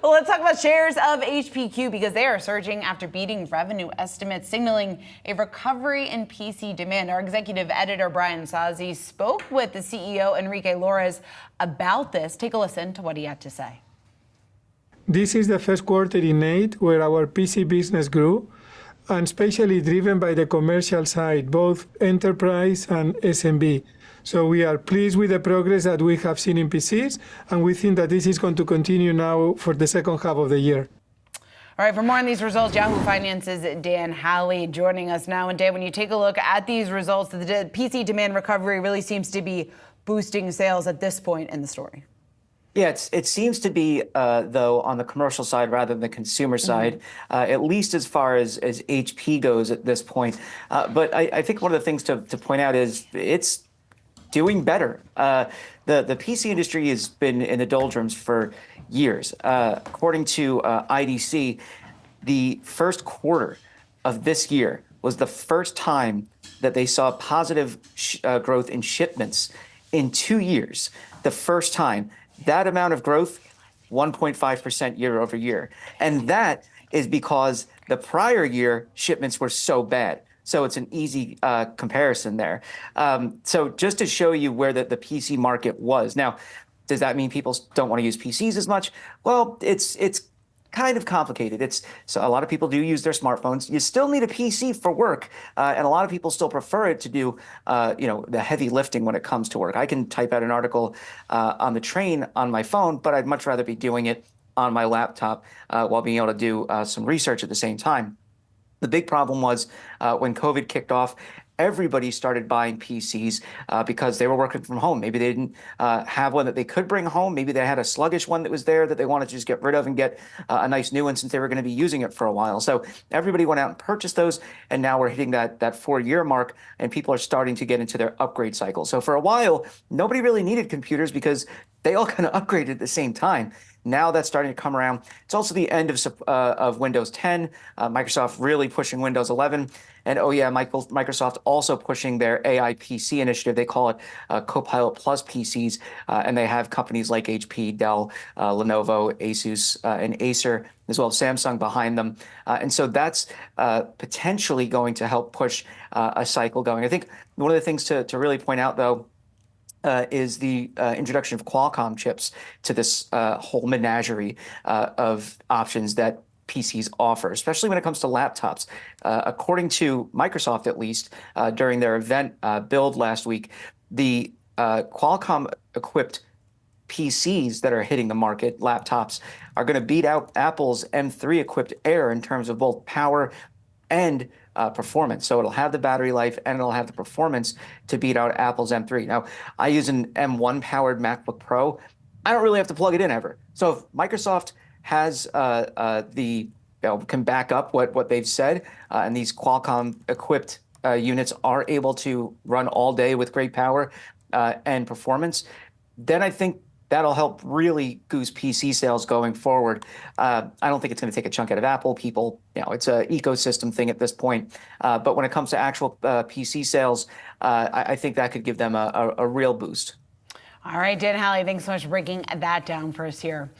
Well, let's talk about shares of HPQ because they are surging after beating revenue estimates, signaling a recovery in PC demand. Our executive editor, Brian Sozzi, spoke with the CEO, Enrique Lores, about this. Take a listen to what he had to say. This is the first quarter in 8 where our PC business grew, and especially driven by the commercial side, both enterprise and SMB. So we are pleased with the progress that we have seen in PCs, and we think that this is going to continue now for the second half of the year. All right, for more on these results, Yahoo Finance's Dan Howley joining us now. And Dan, when you take a look at these results, the PC demand recovery really seems to be boosting sales at this point in the story. Yeah, it seems to be, though, on the commercial side rather than the consumer side, at least as far as HP goes at this point. But I think one of the things to point out is it's doing better. The PC industry has been in the doldrums for years. According to IDC, the first quarter of this year was the first time that they saw positive growth in shipments in 2 years. The first time. That amount of growth, 1.5% year over year. And that is because the prior year shipments were so bad. So it's an easy comparison there. So just to show you where the PC market was. Now, does that mean people don't want to use PCs as much? Well, it's kind of complicated. So a lot of people do use their smartphones. You still need a PC for work, and a lot of people still prefer it to do, the heavy lifting when it comes to work. I can type out an article on the train on my phone, but I'd much rather be doing it on my laptop while being able to do some research at the same time. The big problem was when COVID kicked off, everybody started buying PCs because they were working from home. Maybe they didn't have one that they could bring home. Maybe they had a sluggish one that was there that they wanted to just get rid of and get a nice new one since they were going to be using it for a while. So everybody went out and purchased those, and now we're hitting that 4-year mark, and people are starting to get into their upgrade cycle. So for a while, nobody really needed computers because they all kind of upgraded at the same time. Now that's starting to come around. It's also the end of Windows 10, Microsoft really pushing Windows 11. And oh yeah, Microsoft also pushing their AI PC initiative. They call it Copilot Plus PCs. And they have companies like HP, Dell, Lenovo, Asus, and Acer, as well as Samsung behind them. And so that's potentially going to help push a cycle going. I think one of the things to really point out, though, is the introduction of Qualcomm chips to this whole menagerie of options that PCs offer, especially when it comes to laptops. According to Microsoft, at least, during their event build last week, the Qualcomm-equipped PCs that are hitting the market, laptops, are going to beat out Apple's M3-equipped Air in terms of both power and performance. So it'll have the battery life and it'll have the performance to beat out Apple's M3. Now, I use an M1 powered MacBook Pro. I don't really have to plug it in ever. So if Microsoft has can back up what they've said, and these Qualcomm equipped units are able to run all day with great power and performance, then I think that'll help really goose PC sales going forward. I don't think it's going to take a chunk out of Apple. People, it's an ecosystem thing at this point. But when it comes to actual PC sales, I think that could give them a real boost. All right, Dan Howley, thanks so much for breaking that down for us here.